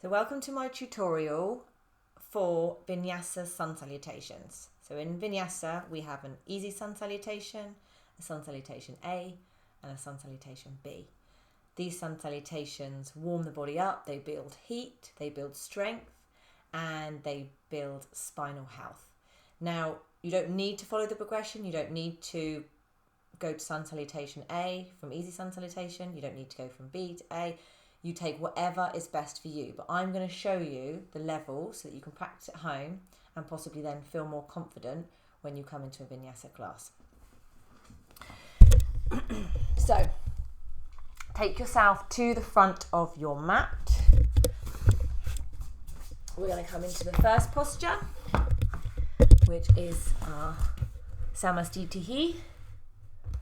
So welcome to my tutorial for Vinyasa Sun Salutations. So in Vinyasa we have an easy Sun Salutation, a Sun Salutation A and a Sun Salutation B. These Sun Salutations warm the body up, they build heat, they build strength and they build spinal health. Now you don't need to follow the progression, you don't need to go to Sun Salutation A from easy Sun Salutation, you don't need to go from B to A. You take whatever is best for you, but I'm going to show you the levels so that you can practice at home and possibly then feel more confident when you come into a Vinyasa class. So, take yourself to the front of your mat. We're going to come into the first posture, which is our Samastitihi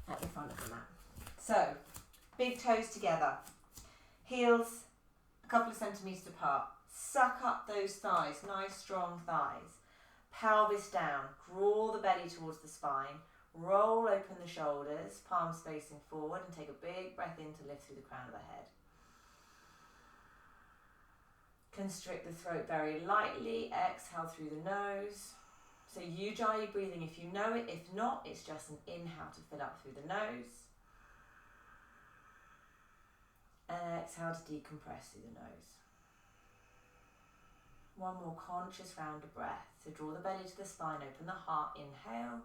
at the front of the mat. So, big toes together. Heels a couple of centimetres apart. Suck up those thighs, nice strong thighs. Pelvis down, draw the belly towards the spine. Roll open the shoulders, palms facing forward, and take a big breath in to lift through the crown of the head. Constrict the throat very lightly, exhale through the nose. So ujjayi breathing if you know it, if not, it's just an inhale to fill up through the nose. And exhale to decompress through the nose. One more conscious round of breath. So draw the belly to the spine, open the heart, inhale.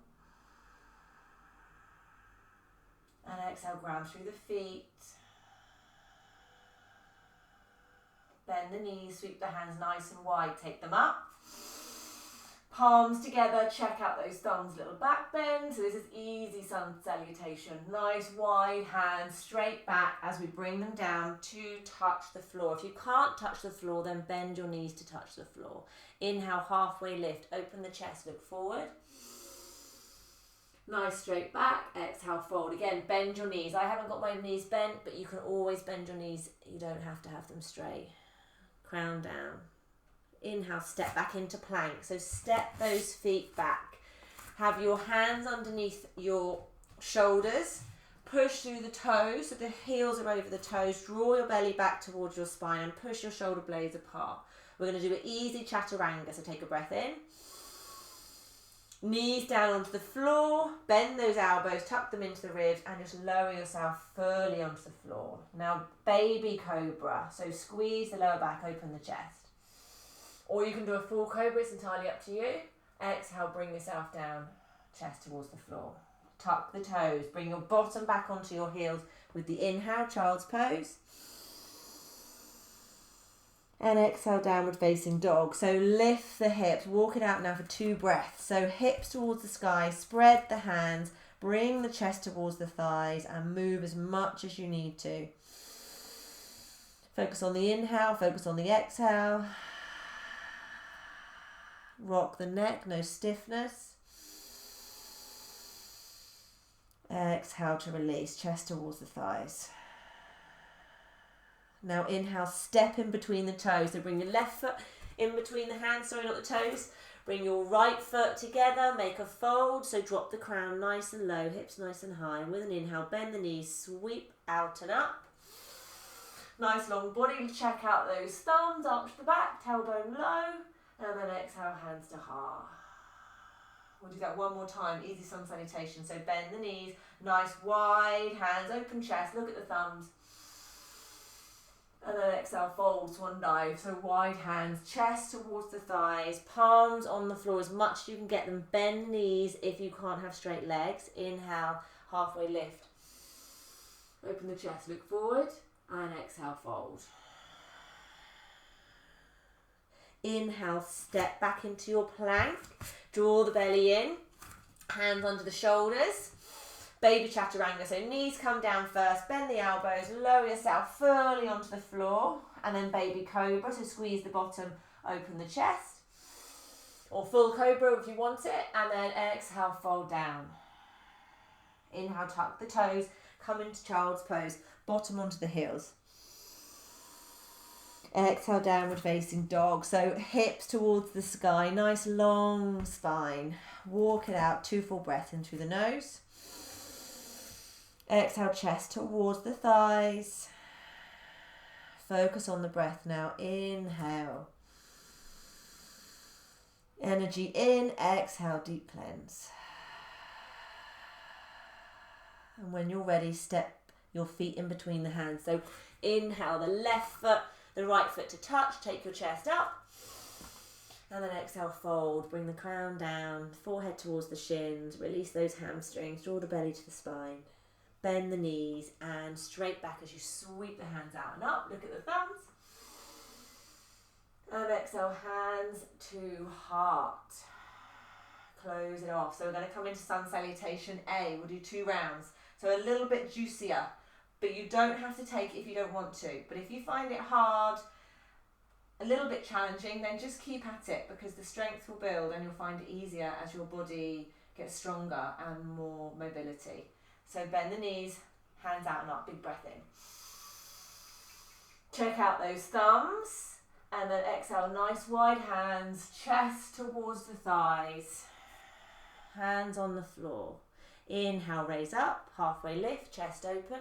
And exhale, ground through the feet. Bend the knees, sweep the hands nice and wide, take them up. Palms together, check out those thumbs, little back bend. So this is easy Sun Salutation. Nice wide hands straight back as we bring them down to touch the floor. If you can't touch the floor, then bend your knees to touch the floor. Inhale, halfway lift, open the chest, look forward. Nice straight back, exhale, fold. Again, bend your knees. I haven't got my knees bent, but you can always bend your knees. You don't have to have them straight. Crown down. Inhale, step back into plank. So step those feet back. Have your hands underneath your shoulders. Push through the toes, so the heels are over the toes. Draw your belly back towards your spine and push your shoulder blades apart. We're going to do an easy chaturanga, so take a breath in. Knees down onto the floor. Bend those elbows, tuck them into the ribs and just lower yourself fully onto the floor. Now, baby cobra. So squeeze the lower back, open the chest. Or you can do a full cobra, it's entirely up to you. Exhale, bring yourself down, chest towards the floor. Tuck the toes, bring your bottom back onto your heels with the inhale, child's pose. And exhale, downward facing dog. So lift the hips, walk it out now for 2 breaths. So hips towards the sky, spread the hands, bring the chest towards the thighs and move as much as you need to. Focus on the inhale, focus on the exhale. Rock the neck, no stiffness. Exhale to release, chest towards the thighs. Now inhale, step in between the toes. So bring your left foot in between the hands, sorry, not the toes. Bring your right foot together, make a fold. So drop the crown nice and low, hips nice and high. And with an inhale, bend the knees, sweep out and up. Nice long body, check out those thumbs, arch the back, tailbone low. And then exhale, hands to heart. We'll do that one more time, easy Sun Salutation. So bend the knees, nice wide hands, open chest, look at the thumbs. And then exhale, fold, swan dive. So wide hands, chest towards the thighs, palms on the floor as much as you can get them. Bend knees if you can't have straight legs. Inhale, halfway lift. Open the chest, look forward, and exhale, fold. Inhale, step back into your plank. Draw the belly in, hands under the shoulders. Baby chaturanga, so knees come down first, bend the elbows, lower yourself fully onto the floor. And then baby cobra, so squeeze the bottom, open the chest. Or full cobra if you want it. And then exhale, fold down. Inhale, tuck the toes, come into child's pose, bottom onto the heels. Exhale, downward facing dog. So hips towards the sky, nice long spine. Walk it out, 2 full breaths in through the nose. Exhale, chest towards the thighs. Focus on the breath now. Inhale. Energy in, exhale, deep cleanse. And when you're ready, step your feet in between the hands. So inhale, the left foot, the right foot to touch, take your chest up. And then exhale, fold, bring the crown down, forehead towards the shins, release those hamstrings, draw the belly to the spine. Bend the knees and straight back as you sweep the hands out and up. Look at the thumbs. And exhale, hands to heart. Close it off. So we're going to come into Sun Salutation A. We'll do 2 rounds. So a little bit juicier, but you don't have to take it if you don't want to. But if you find it hard, a little bit challenging, then just keep at it, because the strength will build and you'll find it easier as your body gets stronger and more mobility. So bend the knees, hands out and up, big breath in. Check out those thumbs. And then exhale, nice wide hands, chest towards the thighs, hands on the floor. Inhale, raise up, halfway lift, chest open.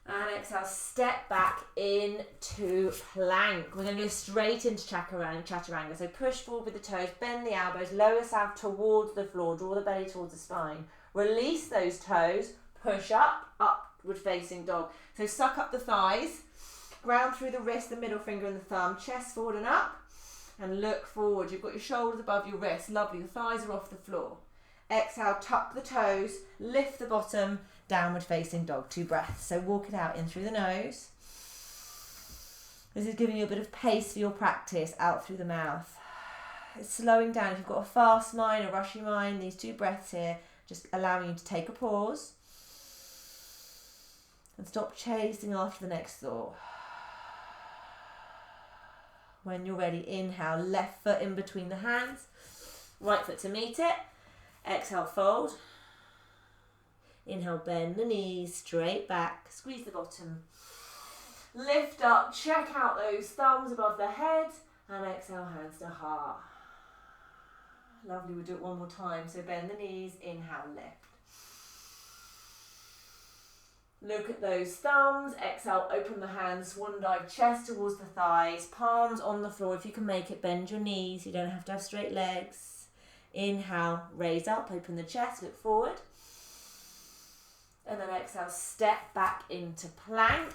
And exhale, step back into plank. We're going to go straight into chaturanga. So push forward with the toes, bend the elbows, lower south towards the floor, draw the belly towards the spine. Release those toes, push up, upward facing dog. So suck up the thighs. Ground through the wrist, the middle finger and the thumb, chest forward and up, and look forward. You've got your shoulders above your wrists. Lovely, the thighs are off the floor. Exhale, tuck the toes, lift the bottom, downward facing dog. 2 breaths. So walk it out in through the nose. This is giving you a bit of pace for your practice, out through the mouth. It's slowing down. If you've got a fast mind, a rushy mind, these 2 breaths here, just allowing you to take a pause and stop chasing after the next thought. When you're ready, inhale, left foot in between the hands, right foot to meet it. Exhale, fold. Inhale, bend the knees, straight back, squeeze the bottom. Lift up, check out those thumbs above the head, and exhale, hands to heart. Lovely, we'll do it one more time. So bend the knees, inhale, lift. Look at those thumbs. Exhale, open the hands, swan dive, chest towards the thighs, palms on the floor. If you can make it, bend your knees. You don't have to have straight legs. Inhale, raise up, open the chest, look forward. And then exhale, step back into plank.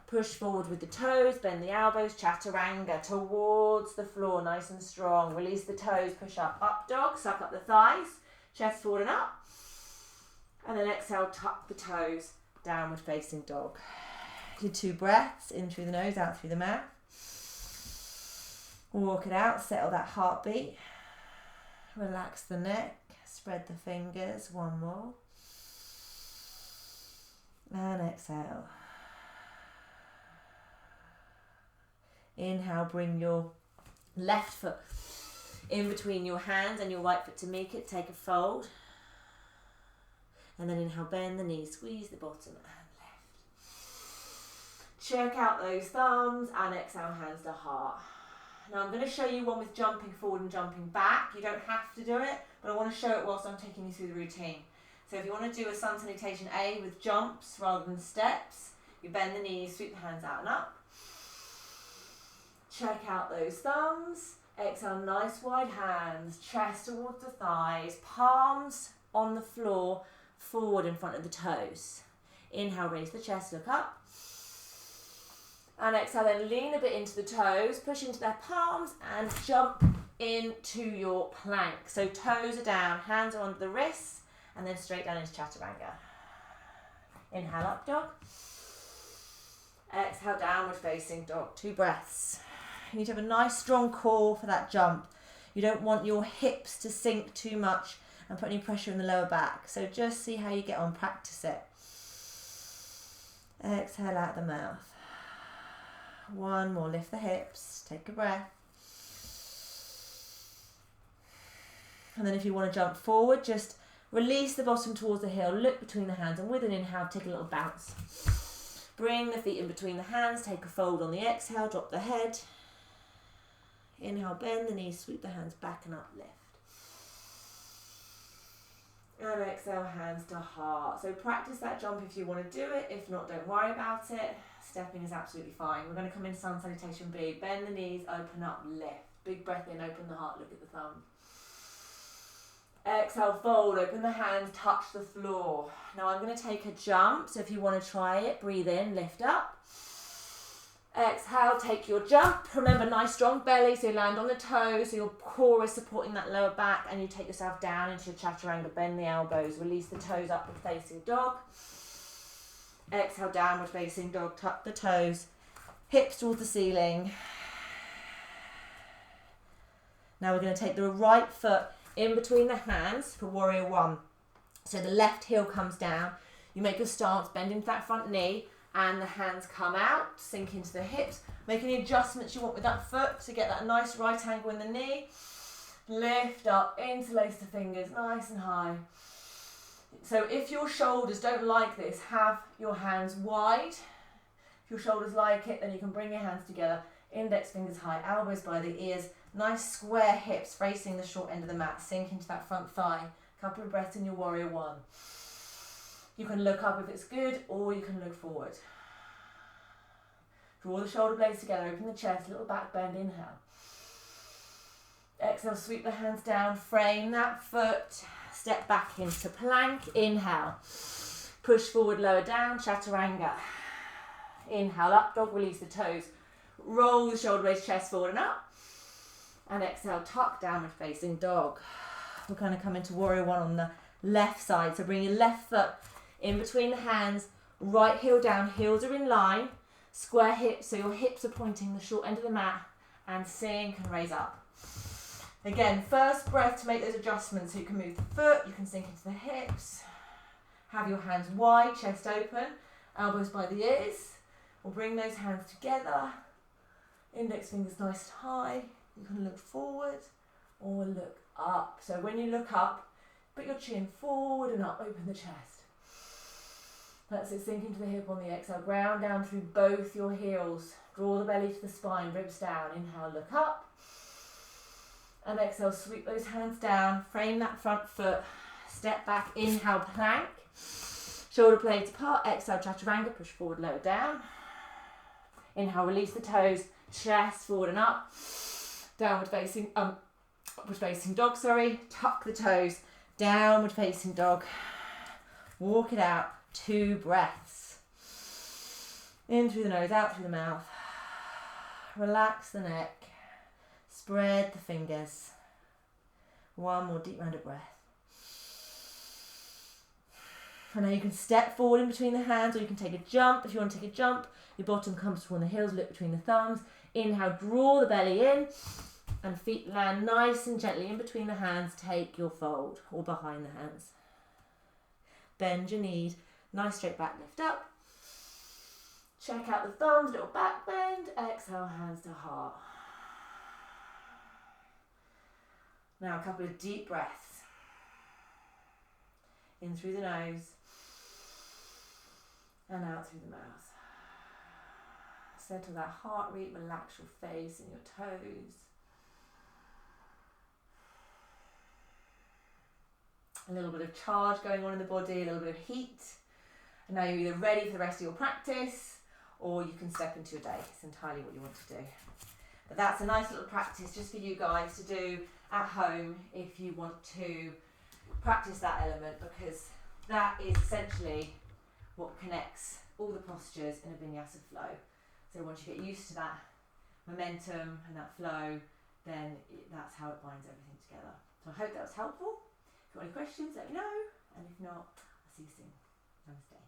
Push forward with the toes, bend the elbows, chaturanga towards the floor, nice and strong. Release the toes, push up dog, suck up the thighs, chest forward and up. And then exhale, tuck the toes. Downward facing dog. Do 2 breaths, in through the nose, out through the mouth. Walk it out, settle that heartbeat. Relax the neck, spread the fingers, 1 more. And exhale. Inhale, bring your left foot in between your hands and your right foot to make it, take a fold. And then inhale, bend the knees, squeeze the bottom and lift. Check out those thumbs and exhale, hands to heart. Now I'm going to show you one with jumping forward and jumping back. You don't have to do it, but I want to show it whilst I'm taking you through the routine. So if you want to do a Sun Salutation A with jumps rather than steps, you bend the knees, sweep the hands out and up. Check out those thumbs. Exhale, nice wide hands, chest towards the thighs, palms on the floor, forward in front of the toes. Inhale, raise the chest, look up. And exhale, then lean a bit into the toes, push into their palms and jump into your plank. So toes are down, hands are under the wrists, and then straight down into chaturanga. Inhale, up dog. Exhale, downward facing dog. 2 breaths. You need to have a nice strong core for that jump. You don't want your hips to sink too much and put any pressure in the lower back. So just see how you get on, practice it. Exhale out the mouth. 1 more, lift the hips, take a breath. And then if you want to jump forward, just release the bottom towards the heel, look between the hands, and with an inhale, take a little bounce. Bring the feet in between the hands, take a fold on the exhale, drop the head. Inhale, bend the knees, sweep the hands back and up, lift. And exhale, hands to heart. So practice that jump if you want to do it. If not, don't worry about it. Stepping is absolutely fine. We're going to come into Sun Salutation B. Bend the knees, open up, lift. Big breath in, open the heart, look at the thumb. Exhale, fold, open the hands, touch the floor. Now I'm going to take a jump. So if you want to try it, breathe in, lift up. Exhale, take your jump. Remember, nice strong belly, so you land on the toes, so your core is supporting that lower back, and you take yourself down into your chaturanga. Bend the elbows, release the toes, upward facing dog. Exhale, downward facing dog, tuck the toes, hips towards the ceiling. Now we're going to take the right foot in between the hands for warrior one. So the left heel comes down, you make your stance, bend into that front knee, and the hands come out, sink into the hips. Make any adjustments you want with that foot to get that nice right angle in the knee. Lift up, interlace the fingers nice and high. So if your shoulders don't like this, have your hands wide. If your shoulders like it, then you can bring your hands together. Index fingers high, elbows by the ears. Nice square hips facing the short end of the mat. Sink into that front thigh. Couple of breaths in your warrior one. You can look up if it's good, or you can look forward. Draw the shoulder blades together, open the chest, little back bend, inhale. Exhale, sweep the hands down, frame that foot, step back into plank, inhale. Push forward, lower down, chaturanga. Inhale, up dog, release the toes. Roll the shoulder blades, chest forward and up. And exhale, tuck, downward facing dog. We're going to come into warrior one on the left side, so bring your left foot in between the hands, right heel down, heels are in line, square hips, so your hips are pointing the short end of the mat, and sink and raise up. Again, first breath to make those adjustments, so you can move the foot, you can sink into the hips, have your hands wide, chest open, elbows by the ears. We'll bring those hands together, index fingers nice and high. You can look forward or look up. So when you look up, put your chin forward and up, open the chest. That's it, sink into the hip on the exhale. Ground down through both your heels. Draw the belly to the spine, ribs down. Inhale, look up. And exhale, sweep those hands down. Frame that front foot. Step back, inhale, plank. Shoulder blades apart. Exhale, chaturanga. Push forward, lower down. Inhale, release the toes. Chest forward and up. Downward facing, upward facing dog, Tuck the toes. Downward facing dog. Walk it out. 2 breaths. In through the nose, out through the mouth. Relax the neck. Spread the fingers. One more deep round of breath. And now you can step forward in between the hands, or you can take a jump. If you want to take a jump, your bottom comes toward the heels, look between the thumbs. Inhale, draw the belly in, and feet land nice and gently in between the hands. Take your fold, or behind the hands. Bend your knees. Nice straight back, lift up. Check out the thumbs, little back bend. Exhale, hands to heart. Now a couple of deep breaths. In through the nose and out through the mouth. Settle that heart rate, relax your face and your toes. A little bit of charge going on in the body, a little bit of heat. And now you're either ready for the rest of your practice, or you can step into your day. It's entirely what you want to do. But that's a nice little practice just for you guys to do at home if you want to practice that element, because that is essentially what connects all the postures in a vinyasa flow. So once you get used to that momentum and that flow, then that's how it binds everything together. So I hope that was helpful. If you've got any questions, let me know. And if not, I'll see you soon. Namaste.